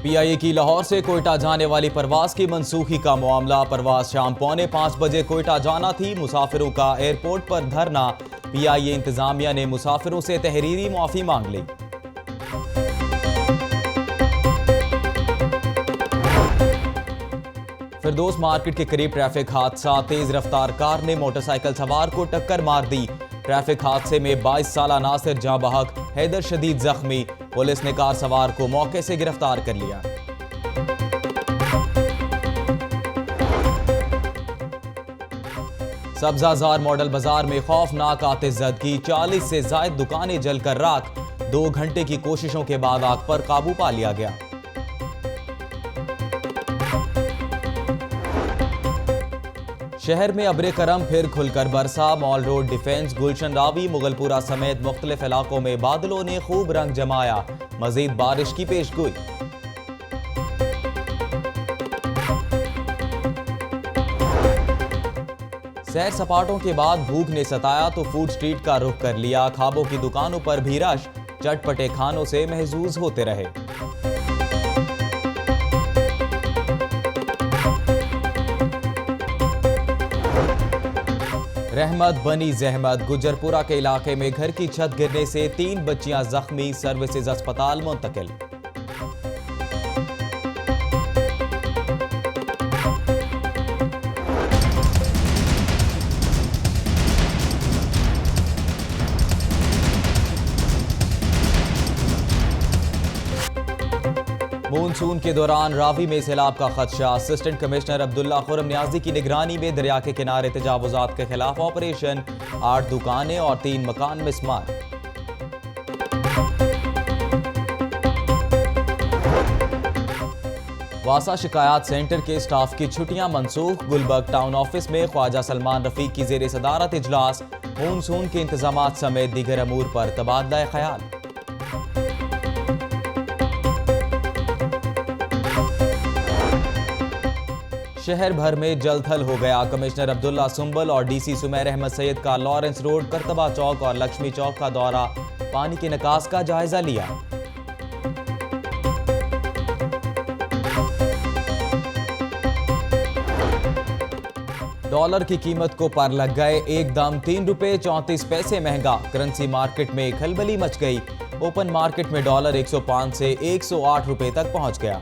PIA की लाहौर से कोयटा जाने वाली परवाज की मनसूखी का मामला। परवाज शाम 4:45 बजे कोयटा जाना थी। मुसाफिरों का एयरपोर्ट पर धरना। PIA इंतजामिया ने मुसाफिरों से तहरीरी मुआफी मांग ली। फिरदौस मार्केट के करीब ट्रैफिक हादसा। तेज रफ्तार कार ने मोटरसाइकिल सवार को टक्कर मार दी। ट्रैफिक हादसे में 22 साला नासिर जाँ बहक, हैदर शदीद जख्मी। पुलिस ने कार सवार को मौके से गिरफ्तार कर लिया। सब्जाजार मॉडल बाजार में खौफनाक आतिशज़दगी। 40 से जायद दुकानें जलकर राख। 2 घंटे की कोशिशों के बाद आग पर काबू पा लिया गया। शहर में अब्रे करम फिर खुलकर बरसा। मॉल रोड, डिफेंस, गुलशन रावी, मुगलपुरा समेत मुख्तलिफ इलाकों में बादलों ने खूब रंग जमाया। मजीद बारिश की पेशगोई। सैर सपाटों के बाद भूख ने सताया तो फूड स्ट्रीट का रुख कर लिया। खाबों की दुकानों पर भी रश। चटपटे खानों से महजूज होते रहे। रहमत बनी जहमत। गुजरपुरा के इलाके में घर की छत गिरने से 3 बच्चियां जख्मी। सर्विसेज अस्पताल मुंतकिल। मानसून के दौरान रावी में सैलाब का खदशा। असिस्टेंट कमिश्नर अब्दुल्ला खुरम न्याजी की निगरानी में दरिया के किनारे तजावुजात के खिलाफ ऑपरेशन। 8 दुकानें और 3 मकान मिसमार। वासा शिकायत सेंटर के स्टाफ की छुट्टियां मनसूख। गुलबर्ग टाउन ऑफिस में ख्वाजा सलमान रफीक की जेर सदारत इजलास। मानसून के इंतजामात समेत दीगर अमूर पर तबादला ख्याल। शहर भर में जलथल हो गया। कमिश्नर अब्दुल्ला सुंबल और DC सुमैर अहमद सैयद का लॉरेंस रोड, करतबा चौक और लक्ष्मी चौक का दौरा। पानी के निकास का जायजा लिया। डॉलर की कीमत को पार लग गए। एकदम 3 रुपए 34 पैसे महंगा। करेंसी मार्केट में खलबली मच गई। ओपन मार्केट में डॉलर 105 से 108 रुपए तक पहुंच गया।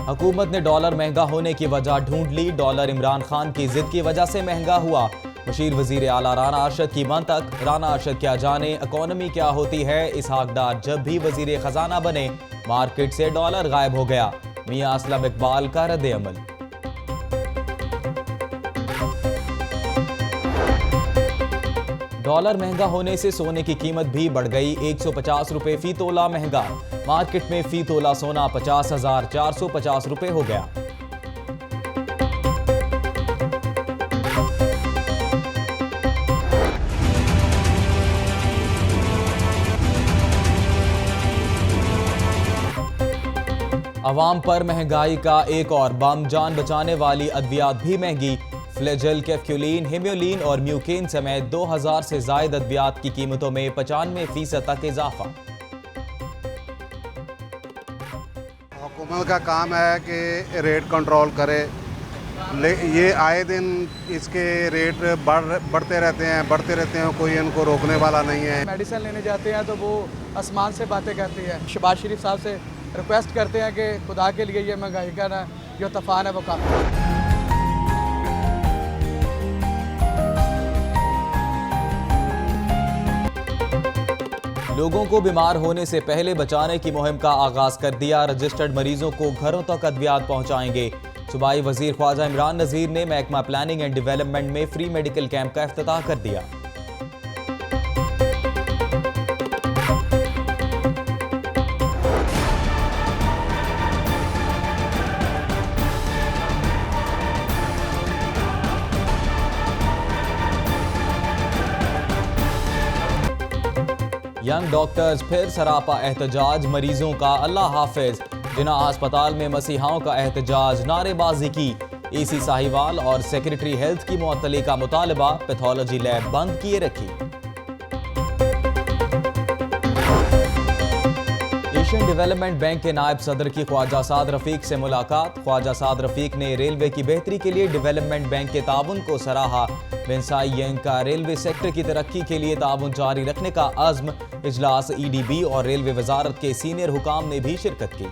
हुकूमत ने डॉलर महंगा होने की वजह ढूंढ ली। डॉलर इमरान खान की जिद की वजह से महंगा हुआ। मुशीर वजीर आला राना अरशद की मंतक। राना अरशद क्या जाने इकोनॉमी क्या होती है। इसहाक डार जब भी वजीर खजाना बने मार्केट से डॉलर गायब हो गया। मियां असलम इकबाल का रद्द अमल। डॉलर महंगा होने से सोने की कीमत भी बढ़ गई। 150 रुपए फी तोला महंगा। मार्केट में फी तोला सोना 50,450 रुपए हो गया। अवाम पर महंगाई का एक और बम। जान बचाने वाली अद्वियात भी महंगी। फ्लेजल, कैफ्क्यूलिन, हिम्योलिन और म्यूकेन समेत 2000 से जायद अद्वियात की कीमतों में 95% तक इजाफा। हुकूमत का काम है कि रेट कंट्रोल करे। ये आए दिन इसके रेट बढ़ते रहते हैं। कोई इनको रोकने वाला नहीं है। मेडिसिन लेने जाते हैं तो वो आसमान से बातें करती है। शहबाज शरीफ साहब से रिक्वेस्ट करते हैं कि खुदा के लिए ये महंगाई का ना जो तूफान है वो काफ़ी। लोगों को बीमार होने से पहले बचाने की मुहिम का आगाज कर दिया। रजिस्टर्ड मरीजों को घरों तक अद्वियात पहुंचाएंगे। सूबाई वजीर ख्वाजा इमरान नज़ीर ने महकमा प्लानिंग एंड डेवलपमेंट में फ्री मेडिकल कैंप का इफ्तिताह कर दिया। यंग डॉक्टर्स फिर सरापा एहतजाज। मरीजों का अल्लाह हाफिज। जिना अस्पताल में मसीहाओं का एहतजाज। नारेबाजी की। ईसी साहिवाल और सेक्रेटरी हेल्थ की मुअत्तली का मुतालबा, पैथोलॉजी लैब बंद किए रखी। एशियन डेवलपमेंट बैंक के नायब सदर की ख्वाजा साद रफीक से मुलाकात। ख्वाजा साद रफीक ने रेलवे की बेहतरी के लिए डेवलपमेंट बैंक के ताउन को सराहा। वेंसाई यंग का रेलवे सेक्टर की तरक्की के लिए ताउन जारी रखने का अज़्म। इजलास EDB और रेलवे वजारत के सीनियर हुकाम ने भी शिरकत की।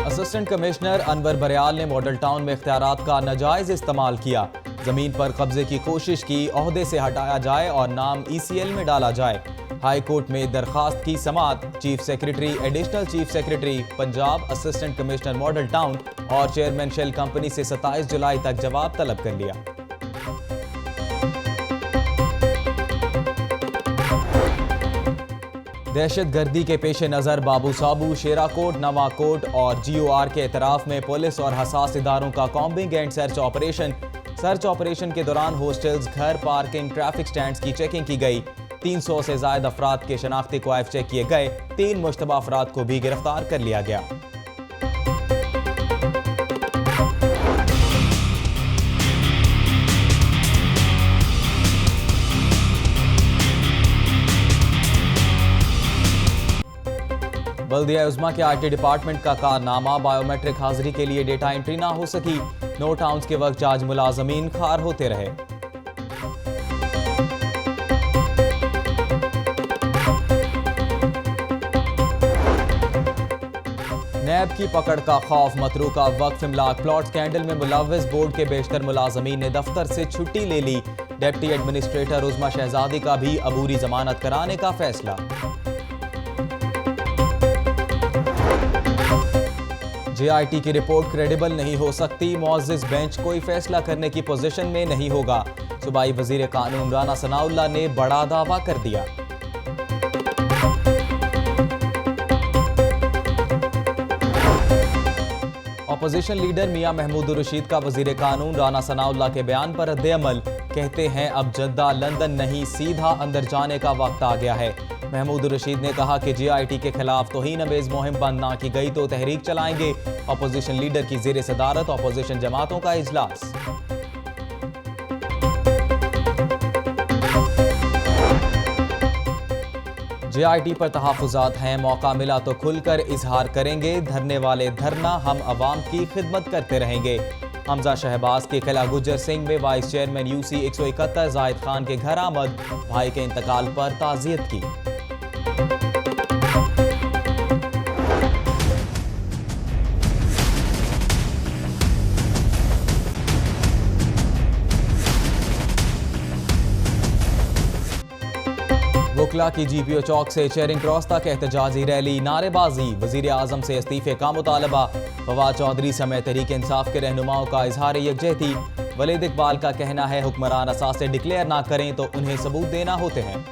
असिस्टेंट कमिश्नर अनवर बरियाल ने मॉडल टाउन में इख्तियारात का नाजायज इस्तेमाल किया। जमीन पर कब्जे की कोशिश की, ओहदे से हटाया जाए और नाम ECL में डाला जाए। हाई कोर्ट में दरखास्त की समाअत। Chief secretary, additional chief secretary Punjab, assistant commissioner model town और चेयरमैन शेल कंपनी से 27 जुलाई तक जवाब तलब कर लिया। दहशत गर्दी के पेश नज़र बाबू साबू, शेराकोट, नवाकोट और GOR के एतराफ़ में पुलिस और हसास इदारों का combing and search operation. Search operation के दौरान होस्टल्स, घर, पार्किंग, ट्रैफिक स्टैंड्स की चेकिंग की गई। 300 से ज़ायद अफराद के शनाख्ती क्वाइफ चेक किए गए। 3 मुश्तबा अफराद को भी गिरफ्तार कर लिया गया। बल्दिया उज़्मा के IT डिपार्टमेंट का कारनामा, बायोमेट्रिक हाजिरी के लिए डेटा एंट्री ना हो सकी। नोट आउंस के वक्त जाज मुलाजमीन खार होते रहे। नैब की पकड़ का खौफ, मतरूका वक्फ इमलाक प्लॉट स्कैंडल में मुलव्वस बोर्ड के बेशतर मुलाजमीन ने दफ्तर से छुट्टी ले ली। डिप्टी एडमिनिस्ट्रेटर उज़्मा शहजादी का भी अबूरी जमानत कराने का फैसला। JIT की रिपोर्ट क्रेडिबल नहीं हो सकती। मुअज़्ज़िज़ बेंच कोई फैसला करने की पोजीशन में नहीं होगा। सूबाई वजीर कानून राना सनाउल्लाह ने बड़ा दावा कर दिया। अपोजिशन लीडर मियां महमूद रशीद का वजीर कानून राना सनाउल्लाह के बयान पर रद्द-ए-अमल। कहते हैं अब जद्दा लंदन नहीं, सीधा अंदर जाने का वक्त आ गया है। महमूद रशीद ने कहा कि JIT के खिलाफ तौहीन अमेज मुहिम बंद ना की गई तो तहरीक चलाएंगे। अपोजिशन लीडर की ज़ेर सदारत अपोजिशन जमातों का इजलास। JIT पर तहफ़्फ़ुज़ात हैं, मौका मिला तो खुलकर इजहार करेंगे। धरने वाले धरना, हम अवाम की खिदमत करते रहेंगे। हमजा शहबाज के किला गुज्जर सिंह में vice chairman UC 171 Zahid Khan के घर आमद। भाई के इंतकाल पर ताज़ियत की। वकला की GPO चौक से चेरिंग क्रॉस तक एहतजाजी रैली, नारेबाजी। वजीर आजम से इस्तीफे का मुतालबा। फवाद चौधरी समेत तहरीक इंसाफ के रहनुमाओं का इजहार यकजहती। वलीद इकबाल का कहना है हुक्मरान असासे डिक्लेयर ना करें तो उन्हें सबूत देना होते हैं।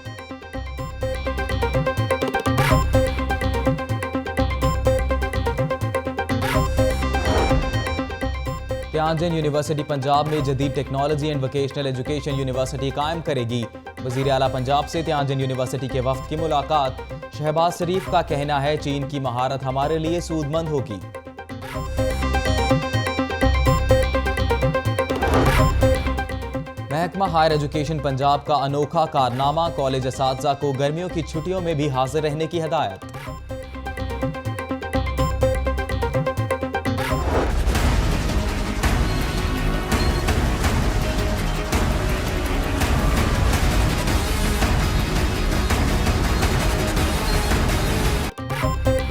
तियानजिन यूनिवर्सिटी पंजाब में जदीद technology and vocational education university कायम करेगी। वजीर आला पंजाब से तियानजिन यूनिवर्सिटी के वफ्द की मुलाकात। शहबाज शरीफ का कहना है चीन की महारत हमारे लिए सूदमंद होगी। महकमा हायर एजुकेशन पंजाब का अनोखा कारनामा, कॉलेज असातिज़ा को गर्मियों की छुट्टियों में भी हाजिर रहने की हदायत।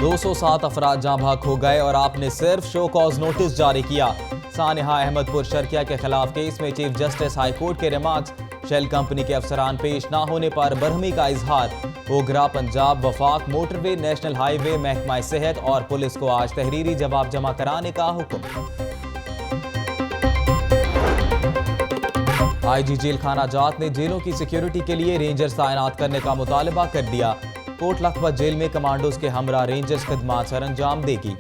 दो 207 अफराद जहां भाग हो गए और आपने सिर्फ शो कॉज नोटिस जारी किया। सानिहा अहमदपुर शर्किया के खिलाफ केस में चीफ जस्टिस हाई कोर्ट के रिमार्क्स। शेल कंपनी के अफसरान पेश ना होने पर बरहमी का इजहार। ओगरा, पंजाब, वफाक, मोटरवे, नेशनल हाईवे, महकमा सेहत और पुलिस को आज तहरीरी जवाब जमा कराने का हुक्म। IG जेल खाना जात ने जेलों की सिक्योरिटी के लिए रेंजर्स तैनात करने का मुतालबा कर दिया। कोट लखपत जेल में कमांडोज के हमरा रेंजर्स खिदमात सर अंजाम देगी।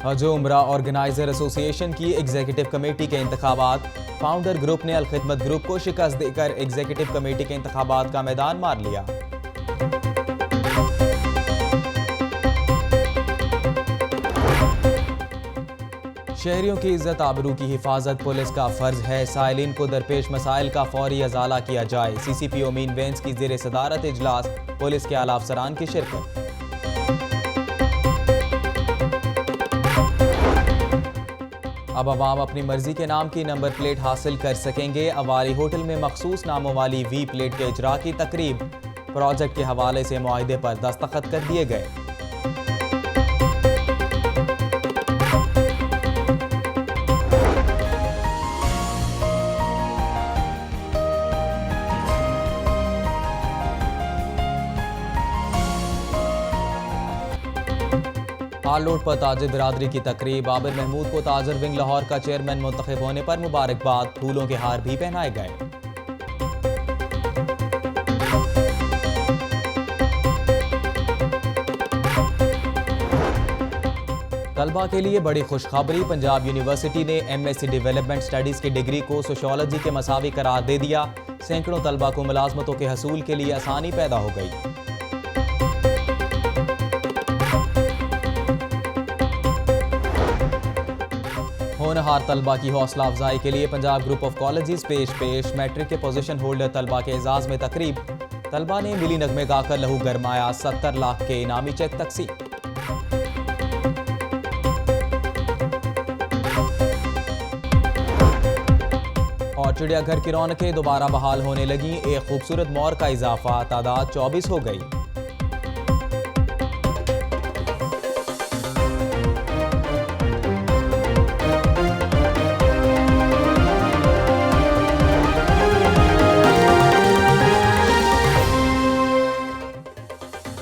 हज उम्रा ऑर्गेनाइजर एसोसिएशन की एग्जीक्यूटिव कमेटी के इंतखाबात। फाउंडर ग्रुप ने अलखिदमत ग्रुप को शिकस्त देकर एग्जीक्यूटिव कमेटी के इंतखाबात का मैदान मार लिया। शहरियों की इज्जत आबरू की हिफाजत पुलिस का फर्ज है। साइलिन को दरपेश मसाइल का फौरी अजाला किया जाए। CCPO मीन बेंच की जेर सदारत इजलास, पुलिस के आला अफसरान की शिरकत। अब अवाम अपनी मर्जी के नाम की नंबर प्लेट हासिल कर सकेंगे। अवारी होटल में मखसूस नामों वाली V प्लेट के इजरा की तकरीब। प्रोजेक्ट के हवाले से मुआहिदे पर दस्तखत कर दिए गए। हाल लोट पर ताजिर बिरादरी की तकरीब। आबिर महमूद को ताजिर विंग लाहौर का चेयरमैन मुंतखब होने पर मुबारकबाद। फूलों के हार भी पहनाए गए। तलबा के लिए बड़ी खुशखबरी। पंजाब यूनिवर्सिटी ने MSc डेवलपमेंट स्टडीज की डिग्री को सोशियोलॉजी के मसावी करार दे दिया। सैकड़ों तलबा को मुलाजमतों के हसूल के लिए आसानी पैदा हो गई। होनहार तलबा की हौसला अफजाई के लिए पंजाब ग्रुप ऑफ कॉलेजेस पेश। मैट्रिक के पोजीशन होल्डर तलबा के एजाज में तकरीब। तलबा ने मिली नगमे गाकर लहू गरमाया। 70 लाख के इनामी चेक तकसीम। और चिड़ियाघर की रौनकें दोबारा बहाल होने लगी। एक खूबसूरत मोर का इजाफा, तादाद 24 हो गई।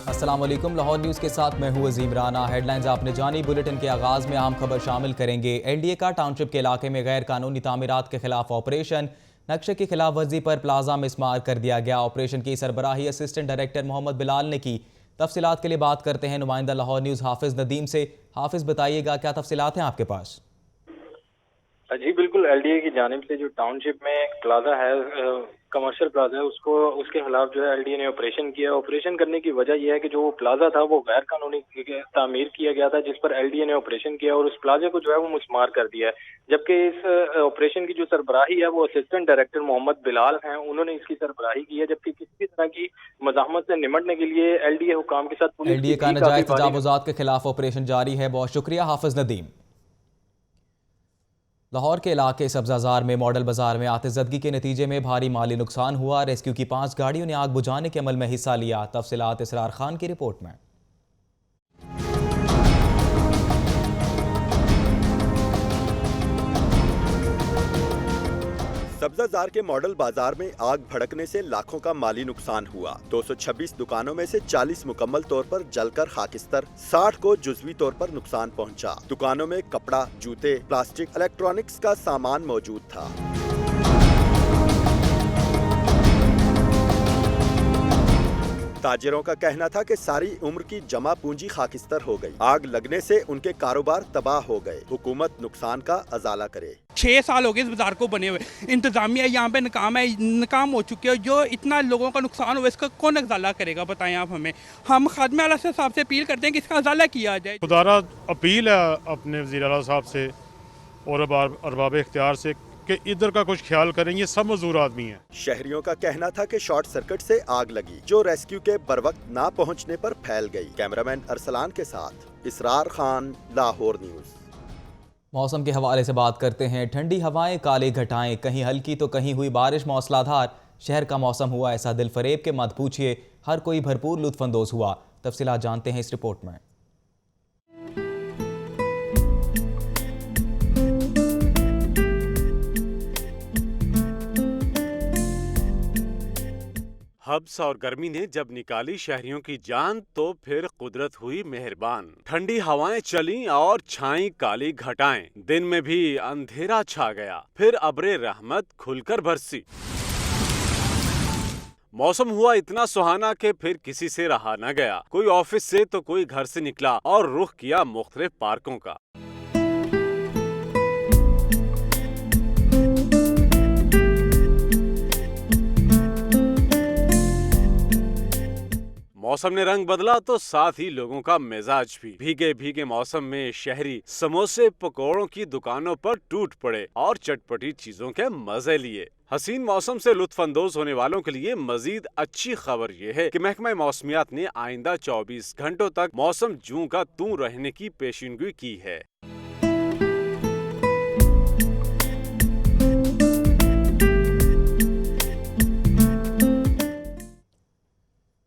अस्सलामुअलैकुम, लाहौर न्यूज़ के साथ मैं हूं अजीम राना। हेडलाइंस आपने जानी। बुलेटिन के आगाज़ में अहम खबर शामिल करेंगे। LDA का टाउनशिप के इलाके में गैर कानूनी तामीरात के खिलाफ ऑपरेशन। नक्शे की खिलाफ वर्जी पर प्लाजा में स्मार कर दिया गया। ऑपरेशन की सरबराही असिस्टेंट डायरेक्टर मोहम्मद बिलाल ने की। तफसीलात के लिए बात करते हैं नुमाइंदा लाहौर न्यूज़ हाफिज नदीम से। हाफिज, बताइएगा क्या तफसीलात हैं आपके पास? जी बिल्कुल, LDA की जानिब से जो टाउनशिप में एक प्लाजा है, कमर्शियल प्लाजा है, उसके खिलाफ जो है LDA ने ऑपरेशन किया। ऑपरेशन करने की वजह यह है कि जो प्लाजा था वो गैर कानूनी तामीर किया गया था, जिस पर LDA ने ऑपरेशन किया और उस प्लाजे को जो है वो मुस्मार कर दिया है। जबकि इस ऑपरेशन की जो सरबराही है वो असिस्टेंट डायरेक्टर मोहम्मद बिलाल हैं, उन्होंने इसकी सरबराही की है। जबकि किसी तरह की मज़ाहमत से निमटने के लिए LDA हुकाम के साथ LDA का नाजायज तजावुज़ात के खिलाफ ऑपरेशन जारी है। बहुत शुक्रिया हाफिज नदीम। लाहौर के इलाके सब्जाजार में मॉडल बाजार में आतिशज़दगी के नतीजे में भारी माली नुकसान हुआ। रेस्क्यू की 5 गाड़ियों ने आग बुझाने के अमल में हिस्सा लिया। तफसीलात इसरार खान की रिपोर्ट में। सब्जाजार के मॉडल बाजार में आग भड़कने से लाखों का माली नुकसान हुआ। 226 दुकानों में से 40 मुकम्मल तौर पर जलकर खाकिस्तर, 60 को जुज़वी तौर पर नुकसान पहुंचा। दुकानों में कपड़ा, जूते, प्लास्टिक, इलेक्ट्रॉनिक्स का सामान मौजूद था। ताजिरों का कहना था कि सारी उम्र की जमा पूंजी खाकिस्तर हो गई। आग लगने से उनके कारोबार तबाह हो गए। हुकूमत नुकसान का अजाला करे। 6 साल हो गए इस बाजार को बने हुए। इंतजामिया यहाँ पे नाकाम हो चुकी है। जो इतना लोगों का नुकसान हुआ, इसका कौन अजाला करेगा, बताएं आप हमें। हम खादमे आला साहब से अपील करते हैं कि इसका अजाला किया जाए। खुदारा अपील है अपने वज़ीर आला साहब से और अरबाब इख्तियार से कि इधर का कुछ ख्याल करें। ये सब मजदूर आदमी हैं। शहरियों का कहना था कि शॉर्ट सर्किट से आग लगी, जो रेस्क्यू के बरवक्त ना पहुंचने पर फैल गई। कैमरामैन अरसलान के साथ इसरार खान, लाहौर न्यूज़। मौसम के हवाले से बात करते हैं। ठंडी हवाएं, काले घटाएं, कहीं हल्की तो कहीं हुई बारिश मौसलाधार। शहर का मौसम हुआ ऐसा दिल फरेब के मत पूछिए। हर कोई भरपूर लुत्फानंदोज हुआ। तफसीलात जानते हैं इस रिपोर्ट में। हब्स और गर्मी ने जब निकाली शहरियों की जान, तो फिर कुदरत हुई मेहरबान। ठंडी हवाएं चलीं और छाई काली घटाएं। दिन में भी अंधेरा छा गया, फिर अब्रे रहमत खुलकर बरसी। मौसम हुआ इतना सुहाना कि फिर किसी से रहा न गया। कोई ऑफिस से तो कोई घर से निकला और रुख किया मुख्तलिफ पार्कों का। मौसम ने रंग बदला तो साथ ही लोगों का मिजाज भी। भीगे भीगे मौसम में शहरी समोसे पकौड़ों की दुकानों पर टूट पड़े और चटपटी चीजों के मजे लिए। हसीन मौसम से लुत्फानंदोज होने वालों के लिए मजीद अच्छी खबर यह है कि महकमा मौसमियात ने आइंदा 24 घंटों तक मौसम जूं का तूं रहने की पेशिनगोई की है।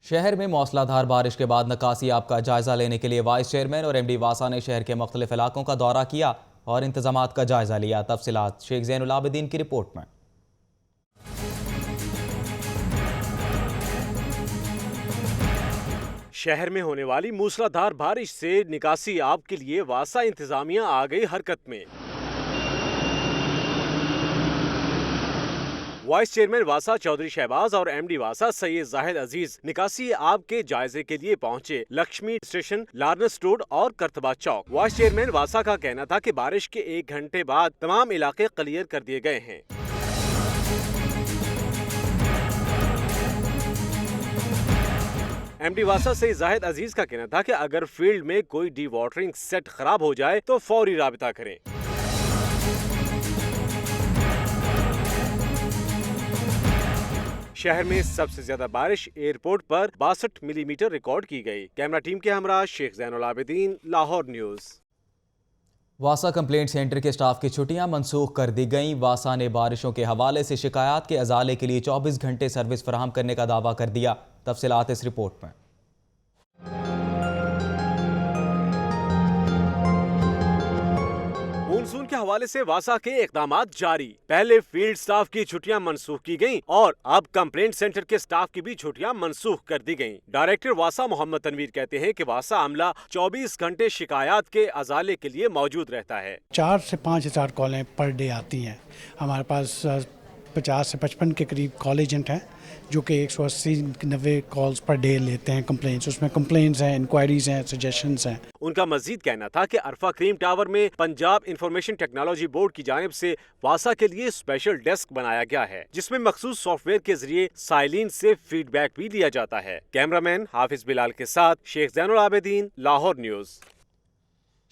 शहर में मौसलाधार बारिश के बाद नकासियाब का जायजा लेने के लिए वाइस चेयरमैन और एमडी वासा ने शहर के मुख्तलिफ इलाकों का दौरा किया और इंतजामात का जायजा लिया। तफसीलात शेख ज़ैनुल आबिदीन की रिपोर्ट में। शहर में होने वाली मूसलाधार बारिश से निकासी आब के लिए वासा इंतजामिया आ गई हरकत में। वाइस चेयरमैन वासा चौधरी शहबाज और एमडी वासा सैयद जाहिद अजीज निकासी आब के जायजे के लिए पहुंचे लक्ष्मी स्टेशन, लार्नस रोड और करतबा चौक। वाइस चेयरमैन वासा का कहना था कि बारिश के 1 घंटे बाद तमाम इलाके क्लियर कर दिए गए हैं। एमडी वासा से जाहिद अजीज का कहना था कि अगर फील्ड में कोई डी वाटरिंग सेट खराब हो जाए तो फौरी राबिता करें। शहर में सबसे ज्यादा बारिश एयरपोर्ट पर 62 मिलीमीटर रिकॉर्ड की गई। कैमरा टीम के हमरा शेख ज़ैनुल आबिदीन, लाहौर न्यूज। वासा कंप्लेंट सेंटर के स्टाफ की छुट्टियां मनसूख कर दी गईं। वासा ने बारिशों के हवाले से शिकायत के अजाले के लिए 24 घंटे सर्विस फराहम करने का दावा कर दिया। तफसीलात इस रिपोर्ट में। मानसून के हवाले से वासा के इकदामात जारी। पहले फील्ड स्टाफ की छुट्टियां मनसूख की गईं और अब कंप्लेंट सेंटर के स्टाफ की भी छुट्टियां मनसूख कर दी गईं। डायरेक्टर वासा मोहम्मद तनवीर कहते हैं कि वासा अमला 24 घंटे शिकायत के अजाले के लिए मौजूद रहता है। 4 से 5 हज़ार कॉलें पर डे आती हैं। हमारे पास 50 से 55 के करीब कॉल एजेंट हैं जो कि 180-90 कॉल्स पर डे लेते हैं कंप्लेंट्स। उसमें कंप्लेंट्स हैं, इंक्वायरीज हैं, सजेशंस हैं। उनका मजीद कहना था कि अरफा क्रीम टावर में पंजाब इंफॉर्मेशन टेक्नोलॉजी बोर्ड की जानिब से वासा के लिए स्पेशल डेस्क बनाया गया है जिसमें मखसूस सॉफ्टवेयर के जरिए साइलिन से फीडबैक भी लिया जाता है। कैमरामैन हाफिज बिलाल के साथ शेख ज़ैनुल आबिदीन, लाहौर न्यूज।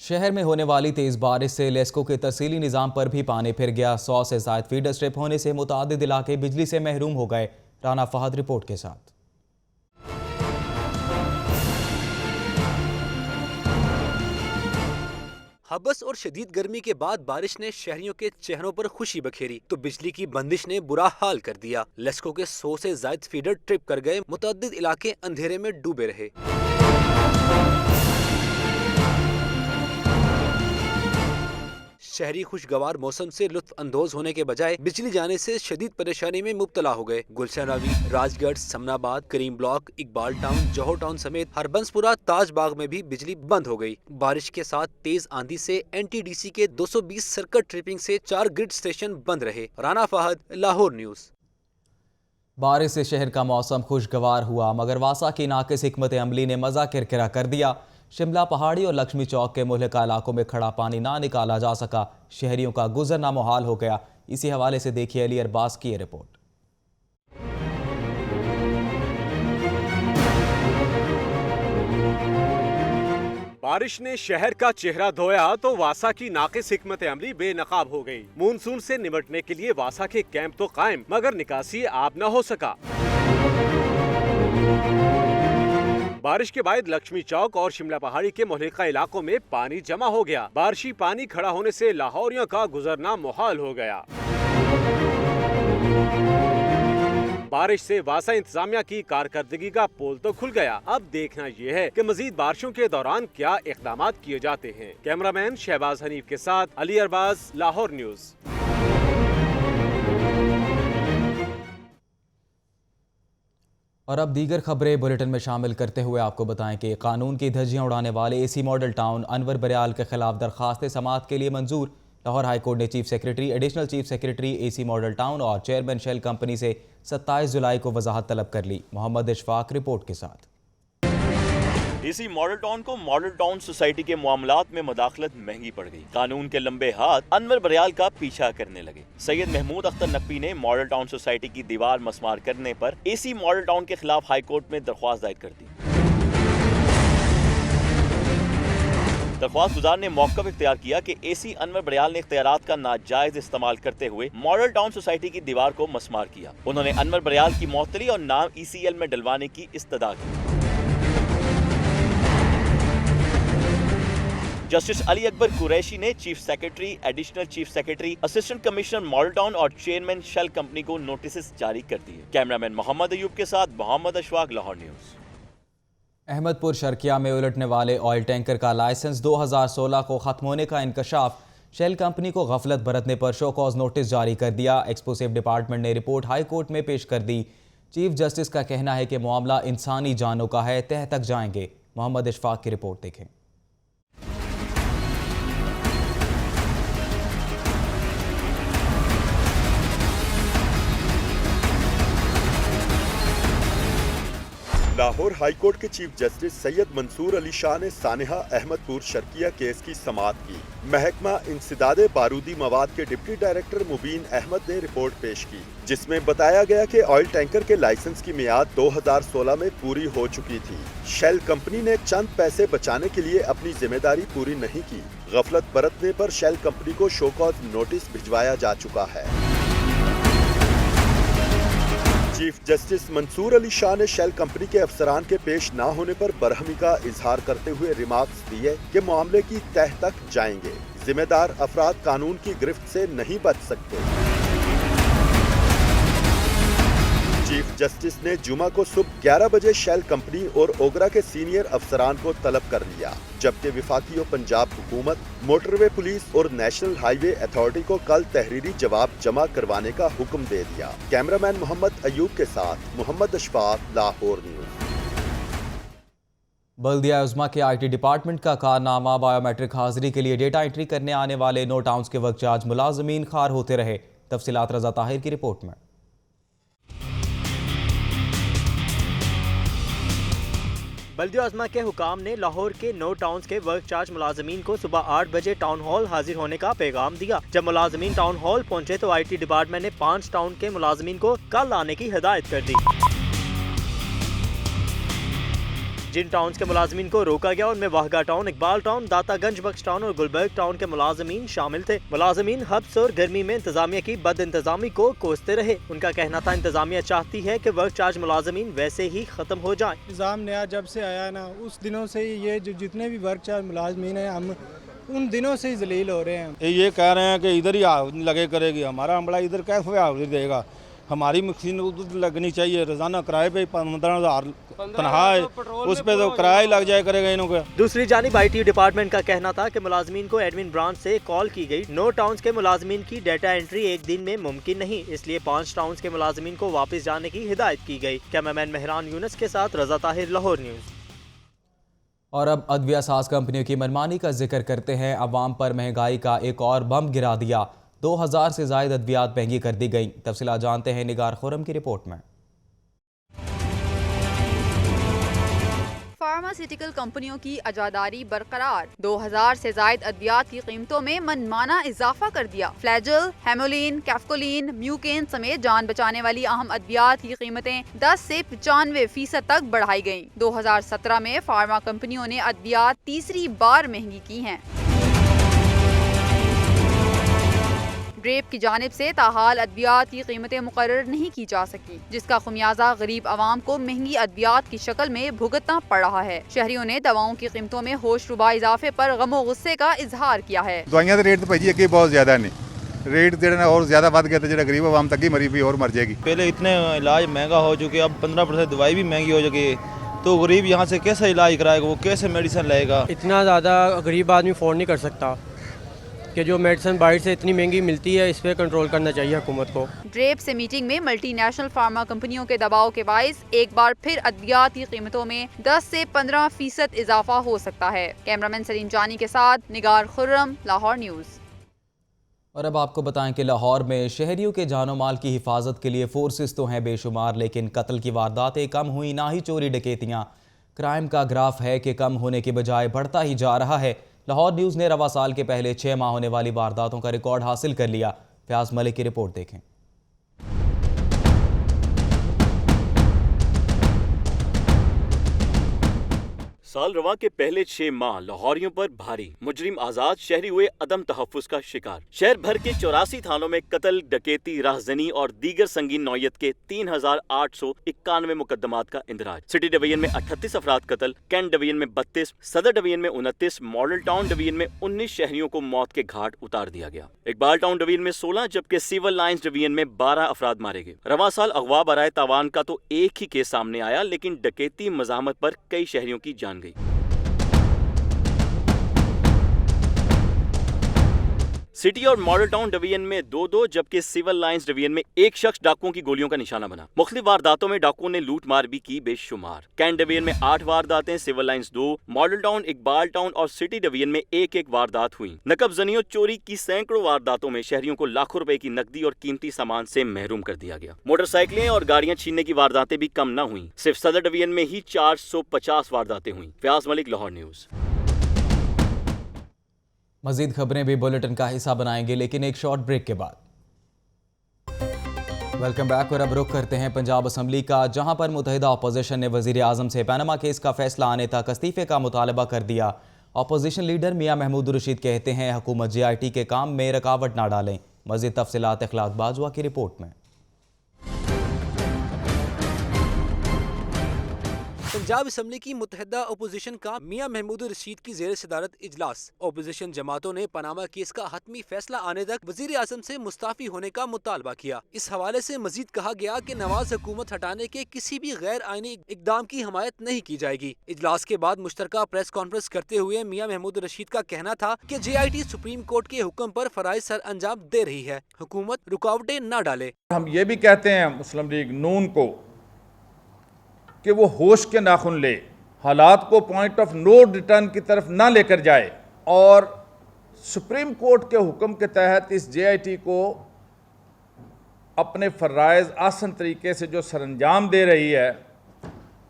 शहर में होने वाली तेज बारिश से लेस्को के तरसीली निज़ाम पर भी पानी फिर गया। 100 से ज़ायद फीडर स्ट्रिप होने से मुतादिद इलाके बिजली से महरूम हो गए। राना फहद रिपोर्ट के साथ। हबस और शदीद गर्मी के बाद बारिश ने शहरियों के चेहरों पर खुशी बखेरी तो बिजली की बंदिश ने बुरा हाल कर दिया। लेस्को के 100 से ज़ायद फीडर ट्रिप कर गए, मुतअद्दिद इलाके अंधेरे में डूबे रहे। शहरी खुशगवार मौसम से लुत्फ अंदोज होने के बजाय बिजली जाने से शदीद परेशानी में मुब्तला हो गए। गुलशन रवी, राजगढ़, समनाबाद, करीम ब्लॉक, इकबाल टाउन, जौहर टाउन समेत हरबंसपुरा, ताज बाग में भी बिजली बंद हो गई। बारिश के साथ तेज आंधी से NTDC के 220 सर्किट ट्रिपिंग से 4 ग्रिड स्टेशन बंद रहे। राना फहद, लाहौर न्यूज। बारिश से शहर का मौसम खुशगवार हुआ मगर वासा की नाकिस हिकमत अमली ने मज़ा किरकिरा कर दिया। शिमला पहाड़ी और लक्ष्मी चौक के मुहल्लिका इलाकों में खड़ा पानी ना निकाला जा सका। शहरियों का गुजरना मुहाल हो गया। इसी हवाले से देखिए अली अरबाज की रिपोर्ट। बारिश ने शहर का चेहरा धोया तो वासा की नाकिस हिकमत अमली बेनकाब हो गई। मानसून से निपटने के लिए वासा के कैंप तो कायम मगर निकासी आब न हो सका। बारिश के बाद लक्ष्मी चौक और शिमला पहाड़ी के मुहल्लिका इलाकों में पानी जमा हो गया। बारिशी पानी खड़ा होने से लाहौरियों का गुजरना मुहाल हो गया। बारिश से वासा इंतजामिया की कारकर्दगी का पोल तो खुल गया। अब देखना यह है कि मजीद बारिशों के दौरान क्या इक़दामात किए जाते हैं। कैमरामैन शहबाज हनीफ के साथ अली अरबाज, लाहौर न्यूज। और अब दीगर खबरें बुलेटिन में शामिल करते हुए आपको बताएं कि कानून की धज्जियां उड़ाने वाले AC मॉडल टाउन अनवर बरियाल के खिलाफ दरखास्त समाअत के लिए मंजूर। लाहौर हाई कोर्ट ने chief secretary, additional chief secretary AC model town और चेयरमैन शेल कंपनी से 27 जुलाई को वजाहत तलब कर ली। मोहम्मद इशफाक रिपोर्ट के साथ। DC मॉडल टाउन को मॉडल टाउन सोसाइटी के मामलात में मुदाखलत महंगी पड़ गई। कानून के लंबे हाथ अनवर बरियाल का पीछा करने लगे। सैयद महमूद अख्तर नकवी ने मॉडल टाउन सोसाइटी की दीवार मसमार करने पर AC मॉडल टाउन के खिलाफ हाई कोर्ट में दरख्वास्त दायर कर दी। दरख्वास्त गुजार ने मौक़िफ़ इख्तियार किया कि एसी अनवर बड़याल ने इख्तियारात का नाजायज इस्तेमाल करते हुए मॉडल टाउन सोसाइटी की दीवार को मसमार किया। उन्होंने अनवर बड़याल की मौतली और नाम ECL में डलवाने की इस्तदा की। जस्टिस अली अकबर कुरैशी ने chief secretary, additional chief secretary, assistant commissioner model town और चेयरमैन शेल कंपनी को नोटिस जारी कर दिए। कैमरामैन मोहम्मद अयूब के साथ मोहम्मद अशफाक, लाहौर न्यूज़। अहमदपुर शर्किया में उलटने वाले ऑयल टैंकर का लाइसेंस 2016 को ख़त्म होने का इंकशाफ। शेल कंपनी को गफलत बरतने पर शो कॉज नोटिस जारी कर दिया। एक्सप्लोसिव डिपार्टमेंट ने रिपोर्ट हाई कोर्ट में पेश कर दी। चीफ जस्टिस का कहना है कि मामला इंसानी जानों का है, तह तक जाएंगे। मोहम्मद अशफाक की रिपोर्ट देखें। लाहौर हाई कोर्ट के चीफ जस्टिस सैयद मंसूर अली शाह ने सानेहा अहमदपुर शर्किया केस की समाअत की। महकमा इंसदादे बारूदी मवाद के डिप्टी डायरेक्टर मुबीन अहमद ने रिपोर्ट पेश की, जिसमें बताया गया कि ऑयल टैंकर के लाइसेंस की मियाद 2016 में पूरी हो चुकी थी। शेल कंपनी ने चंद पैसे बचाने के लिए अपनी जिम्मेदारी पूरी नहीं की। गफलत बरतने पर शेल कंपनी को शो कॉज नोटिस भिजवाया जा चुका है। चीफ जस्टिस मंसूर अली शाह ने शेल कंपनी के अफसरान के पेश न होने पर बरहमी का इजहार करते हुए रिमार्क्स दिए कि मामले की तह तक जाएंगे। जिम्मेदार अफराद कानून की गिरफ्त से नहीं बच सकते। चीफ जस्टिस ने जुमा को सुबह 11 बजे शेल कंपनी और ओगरा के सीनियर अफसरान को तलब कर लिया, जबकि विफाकी और पंजाब हुकूमत, मोटरवे पुलिस और नेशनल हाईवे अथॉरिटी को कल तहरीरी जवाब जमा करवाने का हुक्म दे दिया। कैमरामैन मोहम्मद अयूब के साथ मोहम्मद अशफाक, लाहौर न्यूज़। बल्दिया उज़्मा के IT डिपार्टमेंट का कारनामा। बायोमेट्रिक हाजिरी के लिए डेटा एंट्री करने आने वाले नो टाउन्स के वक्त चार्ज मुलाजमीन खार होते रहे। तफसीलात रज़ा ताहिर की रिपोर्ट में। बल्दिया उज़्मा के हुकाम ने लाहौर के नो टाउन्स के वर्क चार्ज मुलाजमीन को सुबह 8 बजे टाउन हॉल हाजिर होने का पैगाम दिया। जब मुलाजमीन टाउन हॉल पहुंचे तो IT डिपार्टमेंट ने 5 टाउन के मुलाजमीन को कल आने की हिदायत कर दी। जिन टाउन्स के मुलाजमीन को रोका गया उनमें वाहगा टाउन, इकबाल टाउन, दातागंज बख्श टाउन और गुलबर्ग टाउन के मुलाजमीन शामिल थे। मुलाजमीन हब्स और गर्मी में इंतजामिया की बद इंतजामी को कोसते रहे। उनका कहना था इंतजामिया चाहती है कि वर्क चार्ज मुलाजमीन वैसे ही खत्म हो जाए। निज़ाम नया जब से आया ना, उस दिनों से ये जितने भी वर्क चार्ज मुलाजमीन हैं, हम उन दिनों से ही जलील हो रहे हैं। ये कह रहे हैं कि इधर ही लगे करेगी, हमारा अमला इधर कैसे हाजिर देगा, हमारी मशीन उधर लगनी चाहिए। रोजाना किराए पे 15,000 तनख्वाह है, उस पे तो किराया ही लग जाए करेगा इन्हों का। दूसरी जानिब IT डिपार्टमेंट का कहना था कि मुलाजमीन को एडमिन ब्रांच से कॉल की गई। नो टाउन्स के मुलाजमीन की डेटा एंट्री एक दिन में मुमकिन नहीं, इसलिए 5 टाउन्स के मुलाजमीन को वापस जाने की हिदायत की गई। कैमरामैन मेहरान यूनुस के साथ रज़ा ताहिर, लाहौर न्यूज़। और अब अदविया साज कंपनियों की मनमानी का जिक्र करते हैं। अवाम पर महंगाई का एक और बम गिरा दिया। 2000 से ज़ायद अद्वियात महंगी कर दी गई। तफसीलात जानते हैं निगार खुरम की रिपोर्ट में। फार्मास्यूटिकल कंपनियों की अजादारी बरकरार। 2000 से जायद अद्वियात की कीमतों में मनमाना इजाफा कर दिया। फ्लैजल, हेमोलिन, कैफकोलिन, म्यूकेन समेत जान बचाने वाली अहम अद्वियात की कीमतें 10 से 95% तक बढ़ाई गयी। 2017 में फार्मा कंपनियों ने अद्वियात तीसरी बार महंगी की हैं। ड्रेप की जानिब से ताहाल अद्वियात की कीमतें मुकर्रर नहीं की जा सकी, जिसका खुमियाजा गरीब आवाम को महंगी अद्वियात की शक्ल में भुगतना पड़ रहा है। शहरियों ने दवाओं की कीमतों में होशरुबा इजाफे पर गमो गुस्से का इजहार किया है। दवाइयां के रेट तो भाई अगे बहुत ज्यादा ने, रेट जो और ज्यादा बढ़ गया, तो जो गरीब आवाम तक ही मरी भी और मर जाएगी। पहले इतने इलाज महंगा हो चुके, अब 15% दवाई भी महंगी हो चुकी है, तो गरीब यहाँ से कैसे इलाज कराएगा, वो कैसे मेडिसिन लेगा। इतना ज़्यादा गरीब आदमी अफोर्ड नहीं कर सकता कि जो मेडिसिन बाहर से इतनी महंगी मिलती है, इस पे कंट्रोल करना चाहिए हुकूमत को। ड्रेप से मीटिंग में मल्टीनेशनल फार्मा कंपनियों के दबाव के बाइस एक बार फिर अद्वियात की कीमतों में 10 से 15% इजाफा हो सकता है। कैमरामैन सलीम जानी के साथ निगार खुर्रम, लाहौर न्यूज़। और अब आपको बताएं कि लाहौर में शहरियों के जानो माल की हिफाजत के लिए फोर्सेस तो हैं बेशुमार, लेकिन कत्ल की वारदातें कम हुई ना ही चोरी डकैतियाँ। क्राइम का ग्राफ है कि कम होने के बजाय बढ़ता ही जा रहा है। लाहौर न्यूज़ ने रवा साल के पहले 6 माह होने वाली वारदातों का रिकॉर्ड हासिल कर लिया। फयाज मलिक की रिपोर्ट देखें। साल रवा के पहले 6 माह लाहौरियों पर भारी। मुजरिम आजाद शहरी हुए अदम तहफ्फुज का शिकार। शहर भर के 84 थानों में कत्ल, डकैती, राहजनी और दीगर संगीन नौयत के 3891 मुकदमात का इंदराज। सिटी डिवीजन में 38 अफराद कत्ल, कैंट डिवीजन में 32, सदर डिवीजन में 29, मॉडल टाउन डिवीजन में 19 शहरियों को मौत के घाट उतार दिया गया। इकबाल टाउन डिवीजन में 16 जबकि सिविल लाइंस डिवीजन में 12 अफराद मारे गए। रवा साल अगवा बराए तावान का तो एक ही केस सामने आया, लेकिन डकैती मज़ाहमत पर कई शहरियों की जान गई। सिटी और मॉडल टाउन डिवीजन में 2-2 जबकि सिविल लाइंस डिवीजन में एक शख्स डाकुओं की गोलियों का निशाना बना। मुख्तलिफ वारदातों में डाकुओं ने लूट मार भी की बेशुमार। कैंट डिवीजन में 8 वारदातें, civil lines 2, model town, Iqbal town और सिटी डिवीजन में एक वारदात हुई। नकबजनी और चोरी की सैकड़ों वारदातों में शहरियों को लाखों रुपए की नकदी और कीमती सामान से महरूम कर दिया गया। मोटरसाइकिलें और गाड़ियां छीनने की वारदातें भी कम न हुई। सिर्फ सदर डिवीजन में ही 450 वारदातें हुई। फयाज मलिक, लाहौर न्यूज। मजीद खबरें भी बुलेटिन का हिस्सा बनाएंगे, लेकिन एक शॉर्ट ब्रेक के बाद। Welcome back. और अब रुख करते हैं पंजाब असम्बली का, जहां पर मुत्तहिदा अपोजिशन ने वजीर आजम से पनामा केस का फैसला आने तक इस्तीफे का मुतालबा कर दिया। अपोजिशन लीडर मियां महमूद रशीद कहते हैं हुकूमत JIT के काम में रुकावट ना डालें। मजीद तफसीलात इखलाक बाजवा की रिपोर्ट में। पंजाब असम्बली की मुत्तहिदा अपोजिशन का मियां महमूद रशीद की जेर सदारत इजलास। अपोजिशन जमातों ने पनामा केस का हतमी फैसला आने तक वजीर आजम से मुस्ताफी होने का मुतालबा किया। इस हवाले से मजीद कहा गया कि नवाज हुकूमत हटाने के किसी भी गैर आईनी इकदाम की हमायत नहीं की जाएगी। इजलास के बाद मुश्तरका प्रेस कॉन्फ्रेंस करते हुए मियां महमूद रशीद का कहना था कि JIT सुप्रीम कोर्ट के हुक्म पर फराइज सर अंजाम दे रही है, हुकूमत रुकावटें न डाले। हम ये भी कहते हैं मुस्लिम लीग नून को कि वो होश के नाखुन ले, हालात को पॉइंट ऑफ नो रिटर्न की तरफ ना लेकर जाए और सुप्रीम कोर्ट के हुक्म के तहत इस JIT को अपने फराइज आसन तरीके से जो सरंजाम दे रही है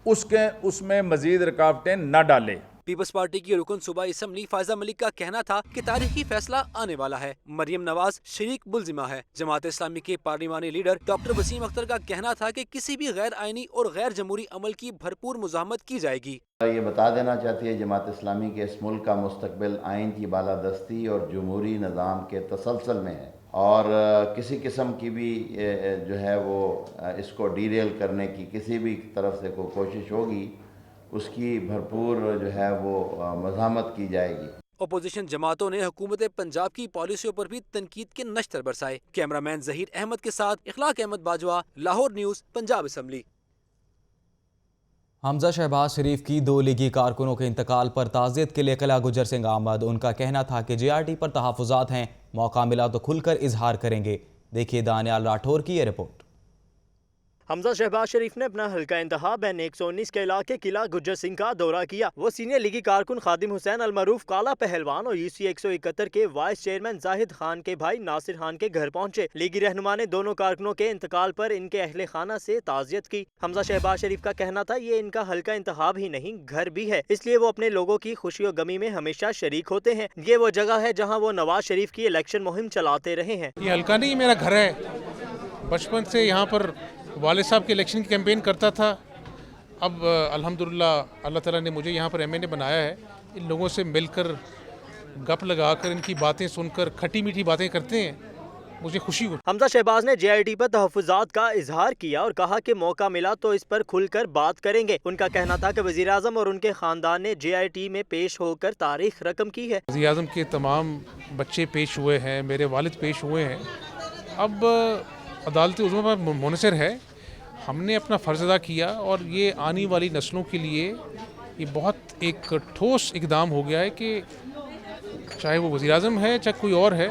उसमें मजीद रुकावटें न डाले। पीपल्स पार्टी की रुकन सूबाई असम्बली फायजा मलिक का कहना था कि तारीखी फैसला आने वाला है। मरियम नवाज शरीक मुल्जिमा है। जमात इस्लामी के पार्लिमानी लीडर डॉक्टर वसीम अख्तर का कहना था कि किसी भी गैर आईनी और गैर जमहूरी अमल की भरपूर मुज़ाहमत की जाएगी। ये बता देना चाहती है जमात इस्लामी के इस मुल्क का मुस्तकबिल आइन की बालादस्ती और जमहूरी निज़ाम के तसलसल में है और किसी किस्म की भी जो है वो इसको डीरेल करने की किसी भी तरफ से कोई कोशिश होगी उसकी भरपूर जो है वो मज़ाहमत की जाएगी। अपोजिशन जमातों ने हुकूमत पंजाब की पॉलिसियों पर भी तनकीद के नश्तर बरसाए। कैमरामैन जहीर अहमद के साथ इखलाक अहमद बाजवा, लाहौर न्यूज़, पंजाब असम्बली। हमजा शहबाज शरीफ की 2 लीगी कारकुनों के इंतकाल पर ताज़ियत के लिए किला गुजर सिंह अहमद। उनका कहना था कि JIT पर तहफ़्फ़ुज़ात हैं, मौका मिला तो खुलकर इजहार करेंगे। देखिए दानियाल राठौर की ये रिपोर्ट। हमजा शहबाज शरीफ ने अपना हल्का इंतहाब बैन 119 के इलाके किला गुज्जर सिंह का दौरा किया। वो सीनियर लीगी कारकुन खादिम हुसैन अलमरूफ काला पहलवान और UC 171 के वाइस चेयरमैन जाहिद खान के भाई नासिर खान के घर पहुंचे। लीगी रहनुमा ने दोनों कारकुनों के इंतकाल पर इनके अहले खाना से ताज़ियत की। हमजा शहबाज शरीफ का कहना था ये इनका हल्का इंतहाब ही नहीं घर भी है, इसलिए वो अपने लोगों की खुशी और गमी में हमेशा शरीक होते हैं। ये वो जगह है जहाँ वो नवाज शरीफ की इलेक्शन मुहिम चलाते रहे हैं। ये हल्का नहीं मेरा घर है, बचपन से यहाँ पर वालिद साहब के इलेक्शन की कैंपेन करता था। अब अल्हम्दुलिल्लाह अल्लाह ताला ने मुझे यहाँ पर MNA बनाया है। इन लोगों से मिलकर गप लगाकर इनकी बातें सुनकर खट्टी मीठी बातें करते हैं, मुझे खुशी हुई। हमजा शहबाज ने JIT पर तहफ़्फ़ुज़ात का इजहार किया और कहा कि मौका मिला तो इस पर खुलकर बात करेंगे। उनका कहना था कि वज़ीर आज़म और उनके ख़ानदान ने JIT में पेश होकर तारीख रकम की है। वज़ीर आज़म के तमाम बच्चे पेश हुए हैं, मेरे वालिद पेश हुए हैं। अब अदालत उज़्मा पर मुनसर है। हमने अपना फ़र्ज़ अदा किया और ये आने वाली नस्लों के लिए ये बहुत एक ठोस इक़दाम हो गया है कि चाहे वो वज़ीर आज़म है चाहे कोई और है,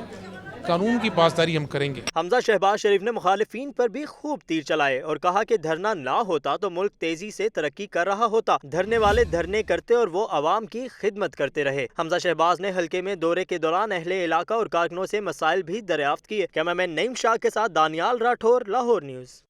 कानून की पासदारी हम करेंगे। हमजा शहबाज शरीफ ने मुखालिफिन पर भी खूब तीर चलाए और कहा कि धरना ना होता तो मुल्क तेजी से तरक्की कर रहा होता। धरने वाले धरने करते और वो आवाम की खिदमत करते रहे। हमजा शहबाज ने हल्के में दौरे के दौरान अहले इलाका और कारकुनों से मसाइल भी दरियाफ्त किए। कैमरामैन नईम शाह के साथ दानियाल राठौर, लाहौर न्यूज़।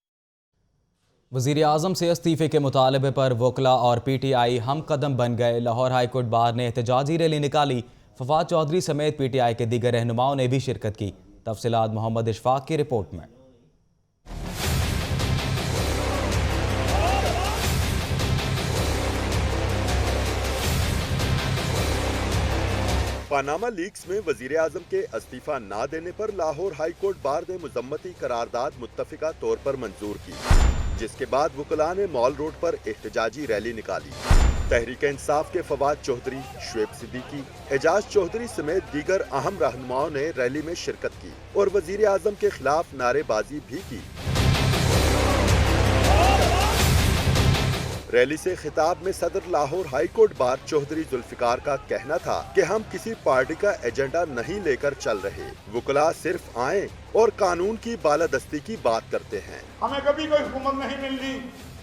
वज़ीर आज़म से इस्तीफ़े के मुतालबे पर वकला और PTI हम कदम बन गए। लाहौर हाईकोर्ट बार ने एहतजाजी रैली निकाली। फवाद चौधरी समेत PTI के दीगर रहनुमाओं ने भी शिरकत की। तफसीलात मोहम्मद इशफाक की रिपोर्ट में। पानामा लीक्स में वजीर आजम के इस्तीफा न देने पर लाहौर हाई कोर्ट बार ने मुजम्मती करारदाद मुत्तफिका तौर पर मंजूर की, जिसके बाद वकला ने मॉल रोड पर एहतजाजी रैली निकाली। तहरीक इंसाफ के फवाद चौधरी, शुएब सिद्दीकी, एजाज चौधरी समेत दीगर अहम रहनुमाओं ने रैली में शिरकत की और वजीर आजम के खिलाफ नारेबाजी भी की। रैली से खिताब में सदर Lahore high court bar Chaudhary Zulfikar का कहना था कि हम किसी पार्टी का एजेंडा नहीं लेकर चल रहे, वकला सिर्फ आए और कानून की बालादस्ती की बात करते हैं। हमें कभी कोई हुकूमत नहीं मिलती,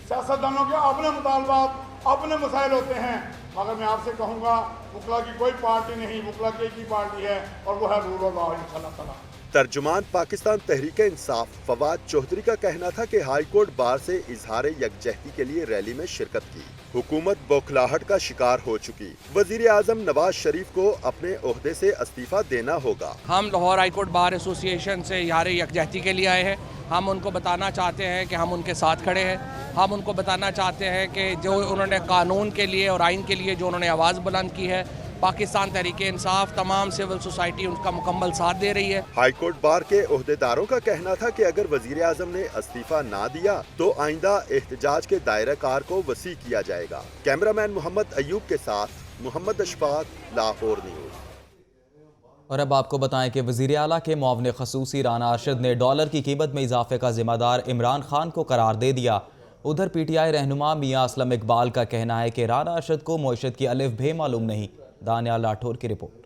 सियासतदानों के अपने मुतालबात अपने मसाइल होते हैं, मगर मैं आपसे कहूँगा वकला की कोई पार्टी नहीं, वकला की एक ही पार्टी है और वो है रूल ऑफ लॉ इंशाअल्लाह। तर्जुमान पाकिस्तान तहरीक इंसाफ फवाद चौधरी का कहना था कि हाई कोर्ट बार से इजहार यकजहती के लिए रैली में शिरकत की। हुकूमत बौखलाहट का शिकार हो चुकी, वजीर आजम नवाज शरीफ को अपने ओहदे से इस्तीफा देना होगा। हम Lahore high court bar association से इजहार यकजहती के लिए आए हैं। हम उनको बताना चाहते हैं कि हम उनके साथ खड़े हैं। हम उनको बताना चाहते हैं कि जो उन्होंने कानून के लिए और आइन के लिए जो उन्होंने आवाज़ बुलंद की है, पाकिस्तान तहरीक इंसाफ तमाम सिविल सोसाइटी उनका मुकम्मल साथ दे रही है। हाई कोर्ट बार के ओहदेदारों का कहना था कि अगर वजीर आजम ने इस्तीफा ना दिया तो आइंदा एहतजाज के दायरा कार को वसी किया जाएगा। कैमरामैन मोहम्मद अयूब के साथ मोहम्मद अशफाक, लाहौर न्यूज़। और अब आपको बताएं कि वज़ीर आला के मुआविन ख़ुसूसी राना अरशद ने डॉलर की कीमत में इजाफे का जिम्मेदार इमरान खान को करार दे दिया। उधर पीटीआई रहनुमा मियां असलम इकबाल का कहना है कि राना अरशद को मईशत की अलिफ बे मालूम नहीं। दानियाल राठौर की रिपोर्ट।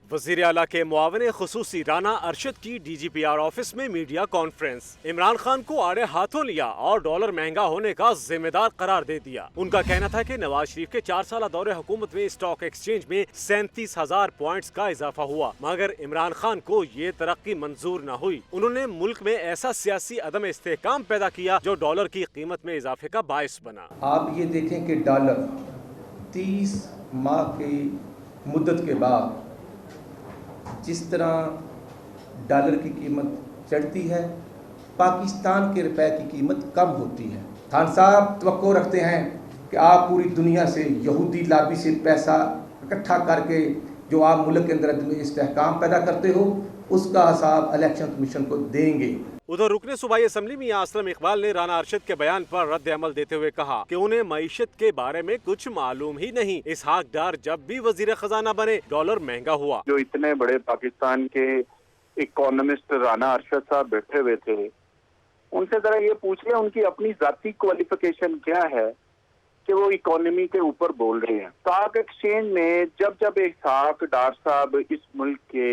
वज़ीर आला के मुआविन ख़ुसूसी राना अरशद की DGPR ऑफिस में मीडिया कॉन्फ्रेंस। इमरान खान को आड़े हाथों लिया और डॉलर महंगा होने का जिम्मेदार करार दे दिया। उनका कहना था कि नवाज शरीफ के 4 साल दौरे हुकूमत में स्टॉक एक्सचेंज में 37,000 पॉइंट्स का इजाफा हुआ, मगर इमरान खान को ये तरक्की मंजूर न हुई। उन्होंने मुल्क में ऐसा सियासी अदम इस्तेहकाम पैदा किया जो डॉलर की कीमत में इजाफे का बायस बना। आप ये देखें कि डॉलर 30 माह की मुद्दत के बाद जिस तरह डॉलर की कीमत चढ़ती है, पाकिस्तान के रुपए की कीमत कम होती है। खान साहब तवक्को रखते हैं कि आप पूरी दुनिया से यहूदी लाबी से पैसा इकट्ठा करके जो आप मुल्क के अंदर इस्तेहकाम पैदा करते हो, उसका हिसाब इलेक्शन कमीशन को देंगे। उधर रुकने सूबाई असम्बली में असलम इकबाल ने राना अरशद के बयान पर रद्द अमल देते हुए कहा कि उन्हें मईशत के बारे में कुछ मालूम ही नहीं। इसहाक डार जब भी वजीर खजाना बने डॉलर महंगा हुआ। जो इतने बड़े पाकिस्तान के इकोनॉमिस्ट राना अरशद साहब बैठे हुए थे, उनसे जरा ये पूछिए उनकी अपनी जाती क्वालिफिकेशन क्या है कि वो इकोनॉमी के ऊपर बोल रहे हैं। स्टॉक एक्सचेंज में जब इसहाक डार साहब इस मुल्क के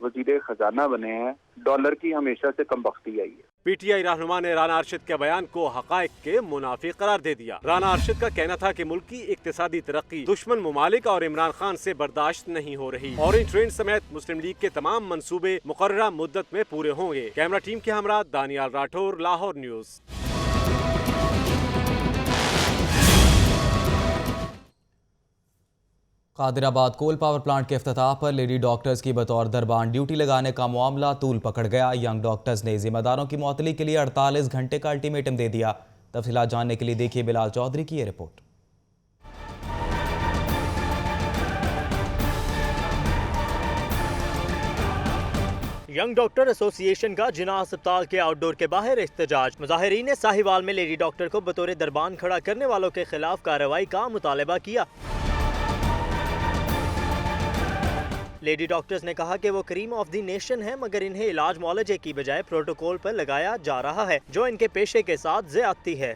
वजीर खजाना बने हैं, डॉलर की हमेशा से कमबख्ती आई है। पीटीआई रहनुमा ने राना अरशद के बयान को हकायक के मुनाफी करार दे दिया। राना अरशद का कहना था कि मुल्क की इक्तिसादी तरक्की दुश्मन मुमालिक और इमरान खान से बर्दाश्त नहीं हो रही। ऑरेंज ट्रेन समेत मुस्लिम लीग के तमाम मंसूबे मुकर्ररा मुद्दत में पूरे होंगे। कैमरा टीम के हमरा Daniyal Rathore, Lahore news. Qadirabad coal power plant के इफ्तिताह पर लेडी डॉक्टर्स की बतौर दरबान ड्यूटी लगाने का मामला तूल पकड़ गया। यंग डॉक्टर्स ने जिम्मेदारों की मुअत्तली के लिए 48 घंटे का अल्टीमेटम दे दिया। तफसीलात जानने के लिए देखिए बिलाल चौधरी की ये रिपोर्ट। यंग डॉक्टर एसोसिएशन का जिना अस्पताल के आउटडोर के बाहर एहतजाज। मुजाहिरीन ने साहिवाल में लेडी डॉक्टर को बतौर दरबान खड़ा करने वालों के खिलाफ कार्रवाई का मुतालबा किया। लेडी डॉक्टर्स ने कहा कि वो क्रीम ऑफ द नेशन है, मगर इन्हें इलाज मुआलजे की बजाय प्रोटोकॉल पर लगाया जा रहा है जो इनके पेशे के साथ ज़्यादती है।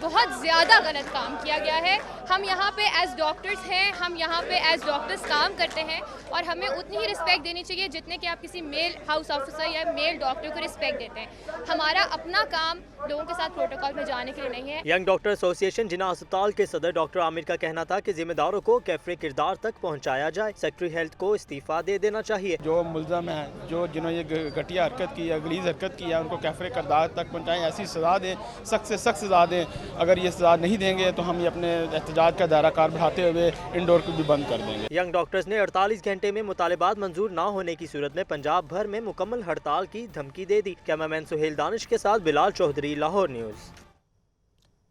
बहुत ज़्यादा गलत काम किया गया है। हम यहाँ पे एज डॉक्टर्स हैं, हम यहाँ पे एज डॉक्टर्स काम करते हैं और हमें उतनी ही रिस्पेक्ट देनी चाहिए जितने कि आप किसी मेल हाउस ऑफिसर या मेल डॉक्टर को रिस्पेक्ट देते हैं। हमारा अपना काम लोगों के साथ प्रोटोकॉल में जाने के लिए नहीं है। यंग डॉक्टर एसोसिएशन जिना अस्पताल के सदर डॉक्टर आमिर का कहना था कि जिम्मेदारों को कैफरे किरदार तक पहुँचाया जाए। सेक्रेटरी हेल्थ को इस्तीफा दे देना चाहिए। जो मुल्ज़म है, जिन्होंने ये घटिया हरकत की है, गलीज़ हरकत की है, उनको कैफरे किरदार तक पहुँचाएं, ऐसी सज़ा दें, सख्त से सख्त सज़ा दें। अगर ये सज़ा नहीं देंगे तो हम ये अपने एहतजाज का दायरा कार बढ़ाते हुए इंडोर को भी बंद कर देंगे। यंग डॉक्टर्स ने 48 घंटे में मुतालिबात मंजूर न होने की सूरत में पंजाब भर में मुकम्मल हड़ताल की धमकी दे दी। कैमरामैन सुहेल दानिश के साथ बिलाल चौधरी, लाहौर न्यूज़।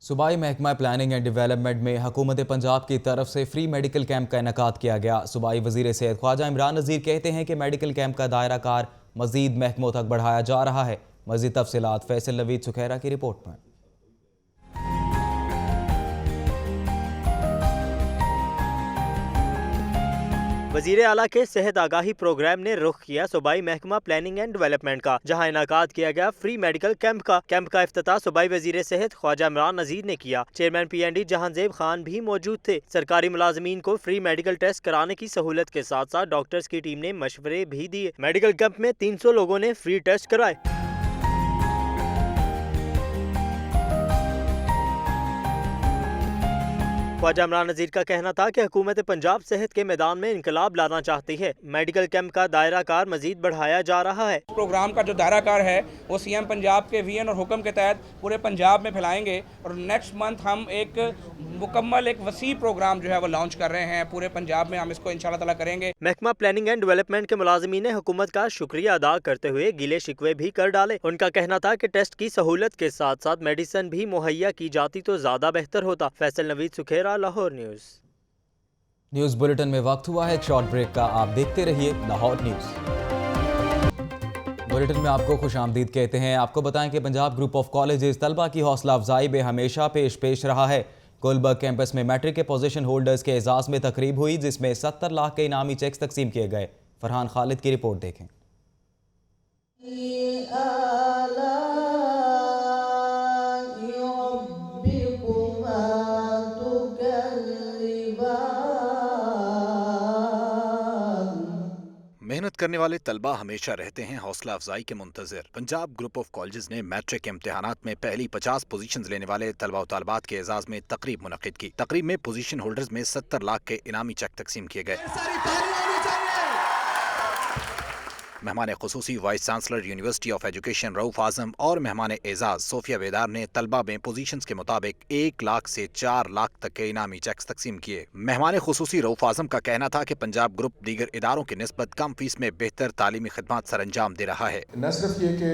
सूबाई महकमा प्लानिंग एंड डेवलपमेंट में हुकूमत पंजाब की तरफ से फ्री मेडिकल कैंप का इनेकाद किया गया। सूबाई वजीर सेहत ख्वाजा इमरान नज़ीर कहते हैं कि मेडिकल कैंप का दायरा कार मजीद महकमों तक बढ़ाया जा रहा है। मजीद तफसीलात फैसल नवीद सुखैरा की रिपोर्ट में। वजीर आला के सेहत आगाही प्रोग्राम ने रुख किया सूबाई महकमा प्लानिंग एंड डेवलपमेंट का, जहां इनाकाद किया गया फ्री मेडिकल कैंप का। कैंप का इफ्तिताह सूबाई वजीर सेहत ख्वाजा इमरान नज़ीर ने किया। चेयरमैन PND जहांजेब खान भी मौजूद थे। सरकारी मुलाजमीन को फ्री मेडिकल टेस्ट कराने की सहूलत के साथ साथ डॉक्टर्स की टीम ने मशवरे भी दिए। मेडिकल कैंप में 300 लोगों ने फ्री टेस्ट कराए। ख्वाजा इमरान नज़ीर का कहना था कि हुकूमत पंजाब सेहत के मैदान में इनकलाब लाना चाहती है। मेडिकल कैंप का दायरा कार मजीद बढ़ाया जा रहा है। प्रोग्राम का जो दायरा कार है वो CM पंजाब के विजन और हुक्म के तहत पूरे पंजाब में फैलाएंगे और नेक्स्ट मंथ हम एक मुकम्मल एक वसी प्रोग्राम जो है वो लॉन्च कर रहे हैं। पूरे पंजाब में हम इसको इंशाअल्लाह ताला करेंगे। महकमा प्लानिंग एंड डेवलपमेंट के मुलाजमीन ने हुकूमत का शुक्रिया अदा करते हुए गिले शिकवे भी कर डाले। उनका कहना था कि टेस्ट की सहूलत के साथ साथ मेडिसिन भी मुहैया की जाती तो ज्यादा बेहतर होता। फैसल नवीद सुखेरा, लाहौर न्यूज़ बुलेटिन में वक्त हुआ है एक शॉर्ट ब्रेक का। आप देखते रहिए लाहौर न्यूज़। बुलेटिन में आपको खुश आमदीद कहते हैं। आपको बताएं कि पंजाब ग्रुप ऑफ कॉलेजेस तलबा की हौसला अफजाई में हमेशा पेश रहा है। गुलबर्ग कैंपस में मैट्रिक के पोजीशन होल्डर्स के एजाज़ में तकरीब हुई, जिसमें 70 लाख के इनामी चेक्स तकसीम किए गए। फरहान खालिद की रिपोर्ट देखें। मेहनत करने वाले तलबा हमेशा रहते हैं हौसला अफजाई के मुंतज़िर। पंजाब ग्रुप ऑफ कॉलेजेस ने मैट्रिक इम्तिहानात में पहली 50 पोजीशंस लेने वाले तलबा व तालबात के एजाज में तकरीब मुनक़िद की। तकरीब में पोजीशन होल्डर्स में 70 लाख के इनामी चेक तकसीम किए गए। मेहमान खुसूसी vice chancellor university of education Rauf Azam और मेहमान एजाज सोफिया बेदार ने तलबा में पोजीशंस के मुताबिक 1 लाख से 4 लाख तक के इनामी चेक्स तकसीम किए। मेहमान खुसूसी रऊफ आजम का कहना था कि पंजाब ग्रुप दीगर इदारों की निस्बत कम फीस में बेहतर तालीमी खिदमात सर अंजाम दे रहा है। न सिर्फ ये कि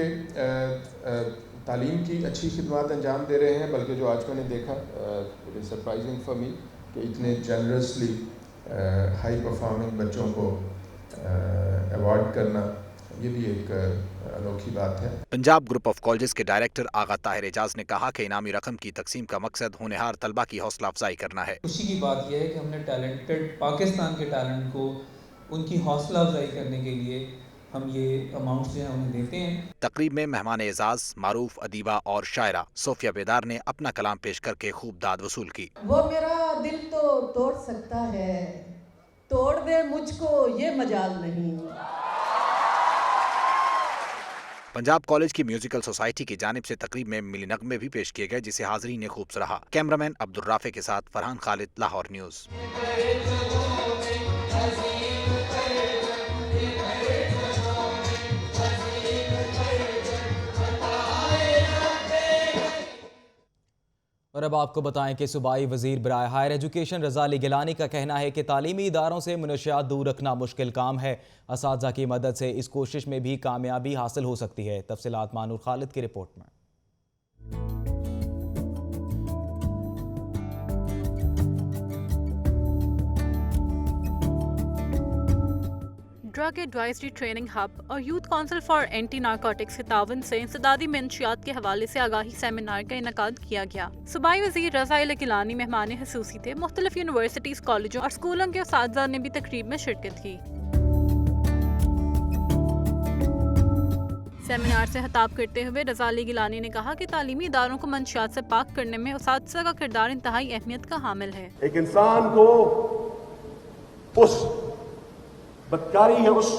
तालीम की अच्छी खिदमात अंजाम दे रहे हैं, बल्कि जो आज मैंने देखा it is surprising for me कि इतने जनरसली हाई परफॉर्मिंग बच्चों को अवार्ड करना, ये भी एक अनोखी बात है। पंजाब ग्रुप ऑफ कॉलेजेस के डायरेक्टर आगा ताहिर एजाज ने कहा कि इनामी रकम की तकसीम का मकसद होनहार तलबा की हौसला अफजाई करना है। खुशी की बात यह है कि हमने टैलेंटेड पाकिस्तान के टैलेंट को उनकी हौसला अफजाई करने के लिए हम ये अमाउंट जो है उन्हें देते हैं। तकरीब में मेहमान एजाज मारूफ अदीबा और शायरा सोफिया बेदार ने अपना कलाम पेश करके खूब दाद वसूल की। वो मेरा दिल तो तोड़ सकता है, तोड़ दे मुझको ये मजाल नहीं। पंजाब कॉलेज की म्यूजिकल सोसाइटी की जानिब से तकरीब में मिली नगमे भी पेश किए गए, जिसे हाज़रीन ने खूब सराहा। कैमरामैन अब्दुल राफे के साथ फरहान खालिद, लाहौर न्यूज़। और अब आपको बताएं कि सूबाई वजीर बराए हायर एजुकेशन रज़ाली गिलानी का कहना है कि तालीमी इदारों से मुनशियात दूर रखना मुश्किल काम है। असातिज़ा की मदद से इस कोशिश में भी कामयाबी हासिल हो सकती है। तफसीलात मानूर खालिद की रिपोर्ट में। ड्रग एडवाइजरी ट्रेनिंग हब और youth council for anti narcotics के तावन से इंसदादी मंशियात के हवाले से आगाही सेमिनार का इनेकाद किया गया। सूबाई वज़ीर रज़ाली गिलानी मेहमान खसूसी थे। मुख्तलिफ यूनिवर्सिटीज़, कॉलेजों और स्कूलों के उस्ताद ने भी तकरीब में शिरकत की। सेमिनार से खिताब करते हुए रज़ाली गिलानी ने कहा कि तालीमी इदारों को मंशियात से पाक करने में उस्ताद का किरदार इंतहाई अहमियत का हामिल है। एक इंसान को उस बदकारी है, उस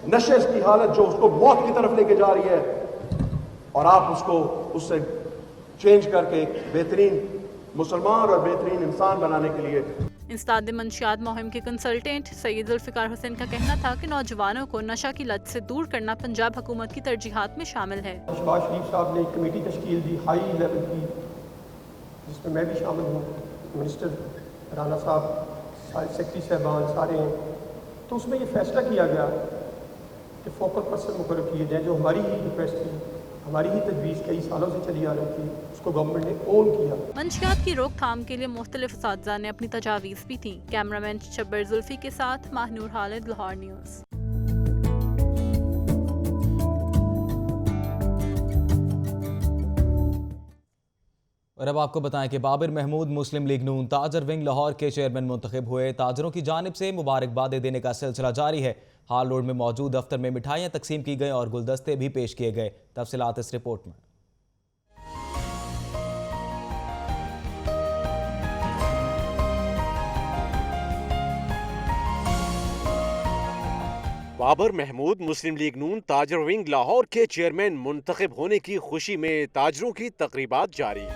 नशे की हालत जो उसको मौत की तरफ लेके जा रही है, और आप उसको उससे चेंज करके एक बेहतरीन मुसलमान और बेहतरीन इंसान बनाने के लिए। इंसदाद मंशियात मुहिम के कंसल्टेंट सैयद जुल्फ़िकार हुसैन का कहना था कि नौजवानों को नशा की लत से दूर करना पंजाब हुकूमत की तरजीहात में शामिल है। शहबाज शरीफ साहब ने एक कमेटी तश्कील दी हाई लेवल की, जिसमें मैं भी शामिल हूँ, मिनिस्टर राना साहब, सेक्रेटरी साहबान सारे हैं। तो उसमें ये फैसला किया गया कि फोकल पर्सन मुकर्रर किए जाए, जो हमारी ही रिक्वेस्ट थी हमारी ही तजवीज़ कई सालों से चली आ रही थी, उसको गवर्नमेंट ने ओन किया। मंशियात की रोकथाम के लिए मुख्तलिफ असातिज़ा ने अपनी तजावीज़ भी थी। कैमरामैन शब्बर जुल्फी के साथ माहनूर खालिद, लाहौर न्यूज़। और अब आपको बताएं कि बाबर महमूद मुस्लिम लीग नून ताजर विंग लाहौर के चेयरमैन मुंतखब हुए। ताजरों की जानिब से मुबारकबादें देने का सिलसिला जारी है। हाल रोड में मौजूद दफ्तर में मिठाइयाँ तकसीम की गई और गुलदस्ते भी पेश किए गए। तफसीलात इस रिपोर्ट में। बाबर महमूद मुस्लिम लीग नून ताजर विंग लाहौर के चेयरमैन मुंतखब होने की खुशी में ताजरों की तकरीबात जारी।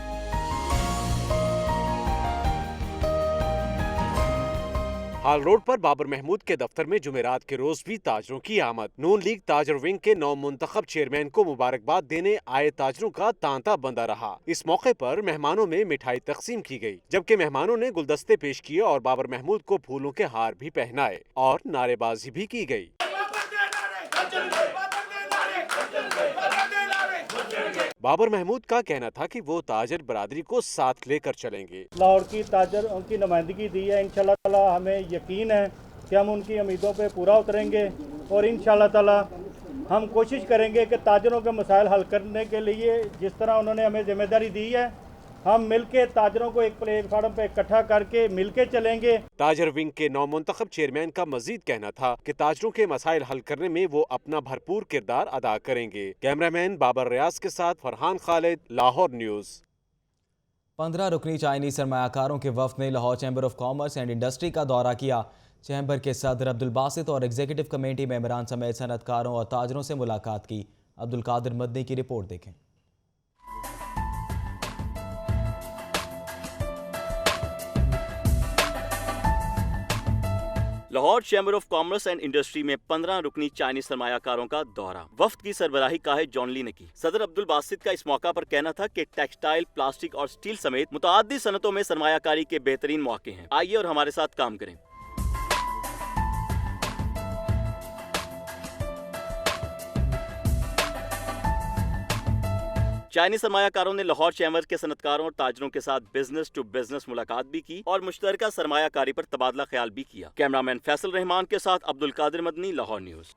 हाल रोड पर बाबर महमूद के दफ्तर में जुमेरात के रोज भी ताजरों की आमद। नून लीग ताजर विंग के नौ मुंतखब चेयरमैन को मुबारकबाद देने आए ताजरों का तांता बंदा रहा। इस मौके पर मेहमानों में मिठाई तकसीम की गई, जबकि मेहमानों ने गुलदस्ते पेश किए और बाबर महमूद को फूलों के हार भी पहनाए और नारेबाजी भी की गई। बाबर महमूद का कहना था कि वो ताजर बरादरी को साथ लेकर चलेंगे। लाहौर की ताजर उनकी नुमाइंदगी दी है, इंशाल्लाह ताला हमें यकीन है कि हम उनकी उम्मीदों पे पूरा उतरेंगे और इंशाल्लाह ताला हम कोशिश करेंगे कि ताजरों के मसाइल हल करने के लिए जिस तरह उन्होंने हमें जिम्मेदारी दी है, हम मिलके ताजरों को एक प्लेटफार्म पे इकट्ठा करके मिलके चलेंगे। ताजर विंग के नौ मुंतखब चेयरमैन का मजीद कहना था कि ताजरों के मसाइल हल करने में वो अपना भरपूर किरदार अदा करेंगे। कैमरामैन बाबर रियाज के साथ फरहान खालिद, लाहौर न्यूज़। 15 रुकनी चाइनीज सरमायाकारों के वफ्द ने Lahore chamber of commerce and industry का दौरा किया। चैम्बर के सदर अब्दुल बासित और एग्जीक्यूटिव कमेटी मेंबरान समेत सनतकारों और ताजरों से मुलाकात की। अब्दुल कादिर मदनी की रिपोर्ट देखें। Lahore chamber of commerce and industry में 15 रुकनी चाइनीज सरमायाकारों का दौरा। वफ्द की सरबराही काहे जॉन ली ने की। सदर अब्दुल बासित का इस मौका पर कहना था कि टेक्सटाइल, प्लास्टिक और स्टील समेत मुताअद्दिद सनतों में सरमायाकारी के बेहतरीन मौके हैं। आइए और हमारे साथ काम करें। चाइनीज सरमायाकारों ने लाहौर चैम्बर के सनतकारों और ताजरों के साथ बिजनेस टू बिजनेस मुलाकात भी की और मुश्तरका सरमायाकारी पर तबादला ख्याल भी किया। कैमरामैन फैसल रहमान के साथ अब्दुल कादिर मदनी, लाहौर न्यूज़।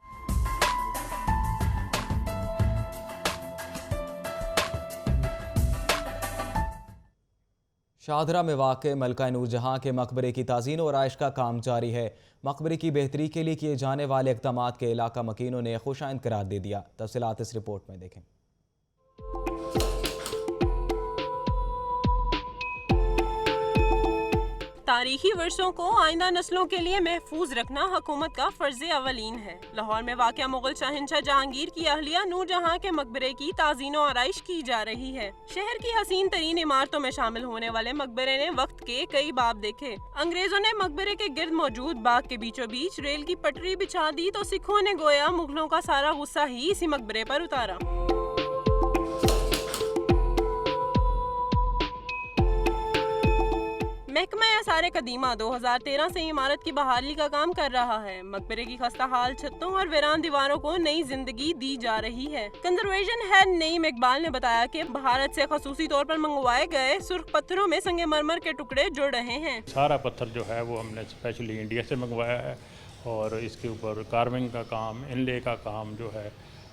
शाहदरा में वाक़ मलका नूरजहां के मकबरे की ताज़ीन और आइश का काम जारी है। मकबरे की बेहतरी के लिए किए जाने वाले इक़दामात के इलाका मकीनों ने खुशाइंद करार दे दिया। तफसीलात इस रिपोर्ट में देखें। तारीखी वर्षों को आइंदा नस्लों के लिए महफूज रखना हुकूमत का फर्ज अवलीन है। लाहौर में वाक़या मुगल शहंशाह जहांगीर की अहलिया नूरजहां के मकबरे की ताज़ीन और आराइश की जा रही है। शहर की हसीन तरीन इमारतों में शामिल होने वाले मकबरे ने वक्त के कई बाब देखे। अंग्रेजों ने मकबरे के गिर्द मौजूद बाग के बीचों बीच रेल की पटरी बिछा दी तो सिखों ने गोया मुगलों का सारा गुस्सा ही इसी मकबरे पर उतारा। महकमा आसार कदीमा 2013 से इमारत की बहाली का काम कर रहा है। मकबरे की खस्ता हाल छतों और वीरान दीवारों को नई जिंदगी दी जा रही है। कंजर्वेशन हेड नईम इकबाल ने बताया कि भारत से खसूसी तौर पर मंगवाए गए सुर्ख पत्थरों में संगमरमर के टुकड़े जुड़ रहे हैं। सारा पत्थर जो है वो हमने स्पेशली इंडिया से मंगवाया है और इसके ऊपर कार्विंग का काम, इनले का काम जो है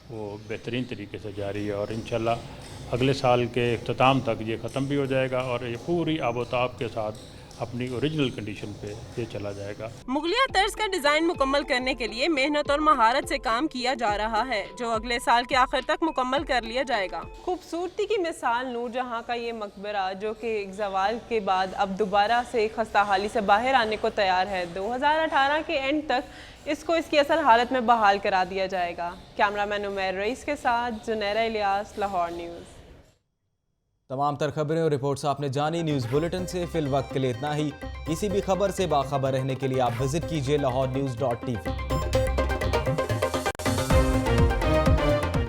वो बेहतरीन तरीके से जारी है और इंशाल्लाह अगले साल के इख्तिताम तक ये ख़त्म भी हो जाएगा और ये पूरी आबोताब के साथ अपनी ओरिजिनल कंडीशन पे ये चला जाएगा। मुगलिया तर्ज का डिजाइन मुकम्मल करने के लिए मेहनत और महारत से काम किया जा रहा है, जो अगले साल के आखिर तक मुकम्मल कर लिया जाएगा। खूबसूरती की मिसाल नूरजहां का ये मकबरा, जो कि एक ज़वाल के बाद अब दोबारा से खस्ताहाली से बाहर आने को तैयार है। 2018 के एंड तक इसको इसकी असल हालत में बहाल करा दिया जाएगा। कैमरामैन उमैर रईस के साथ जुनैरा इलियास, लाहौर न्यूज़। तमाम तर खबरें और रिपोर्ट्स आपने जानी। न्यूज़ बुलेटिन से फिल वक्त के लिए इतना ही। किसी भी खबर से बाखबर रहने के लिए आप विजिट कीजिए lahorenews.tv।